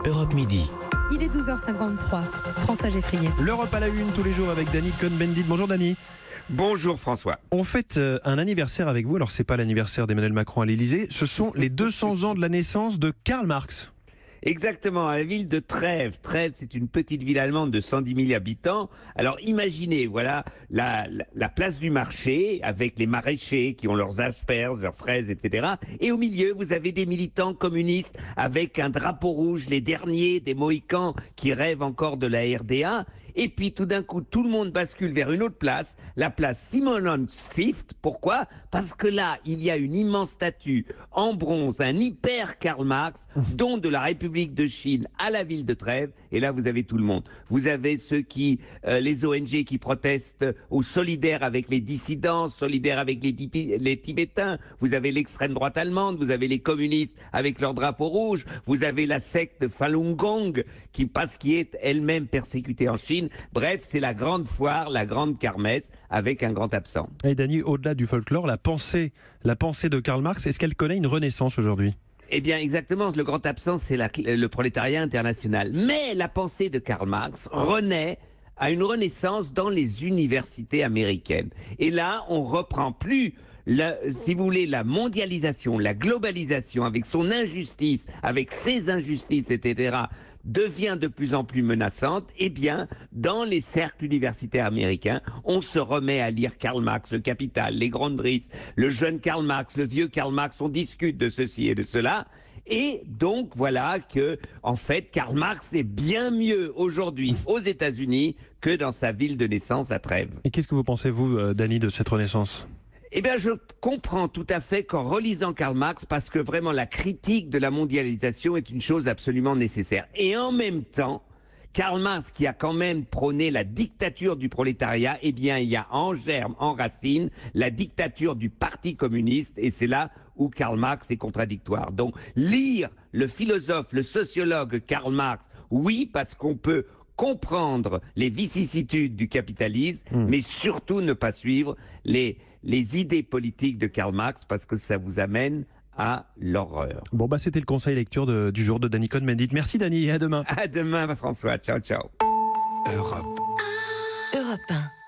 Europe Midi. Il est 12h53. François Geffrier. L'Europe à la une tous les jours avec Dany Cohn-Bendit. Bonjour Dany. Bonjour François. On fête un anniversaire avec vous. Alors c'est pas l'anniversaire d'Emmanuel Macron à l'Elysée. Ce sont les 200 ans de la naissance de Karl Marx. Exactement, à la ville de Trèves. Trèves, c'est une petite ville allemande de 110 000 habitants. Alors imaginez, voilà, la place du marché avec les maraîchers qui ont leurs asperges, leurs fraises, etc. Et au milieu, vous avez des militants communistes avec un drapeau rouge, les derniers des Mohicans qui rêvent encore de la RDA. Et puis tout d'un coup, tout le monde bascule vers une autre place, la place Simonsstift. Pourquoi ? Parce que là, il y a une immense statue en bronze, un hyper Karl Marx, don de la République de Chine à la ville de Trèves. Et là, vous avez tout le monde. Vous avez ceux qui, les ONG qui protestent ou solidaires avec les dissidents, solidaires avec les Tibétains. Vous avez l'extrême droite allemande, vous avez les communistes avec leur drapeau rouge. Vous avez la secte Falun Gong qui est elle-même persécutée en Chine. Bref, c'est la grande foire, la grande kermesse, avec un grand absent. Et Dany, au-delà du folklore, la pensée de Karl Marx, est-ce qu'elle connaît une renaissance aujourd'hui ? Eh bien, exactement, le grand absent, c'est le prolétariat international. Mais la pensée de Karl Marx renaît à une renaissance dans les universités américaines. Et là, on reprend plus, si vous voulez, la mondialisation, la globalisation, avec son injustice, avec ses injustices, etc., devient de plus en plus menaçante. Eh bien, dans les cercles universitaires américains, on se remet à lire Karl Marx, le Capital, les Grundrisse, le jeune Karl Marx, le vieux Karl Marx, on discute de ceci et de cela. Et donc, voilà que, en fait, Karl Marx est bien mieux aujourd'hui aux États-Unis que dans sa ville de naissance à Trèves. Et qu'est-ce que vous pensez, vous, Dany, de cette renaissance ? Eh bien, je comprends tout à fait qu'en relisant Karl Marx, parce que vraiment la critique de la mondialisation est une chose absolument nécessaire. Et en même temps, Karl Marx, qui a quand même prôné la dictature du prolétariat, eh bien, il y a en germe, en racine, la dictature du Parti communiste, et c'est là où Karl Marx est contradictoire. Donc, lire le philosophe, le sociologue Karl Marx, oui, parce qu'on peut comprendre les vicissitudes du capitalisme, mais surtout ne pas suivre les idées politiques de Karl Marx, parce que ça vous amène à l'horreur. Bon, c'était le conseil lecture du jour de Dany Cohn-Bendit. Merci Dany, et à demain. À demain François, ciao ciao. Europe 1.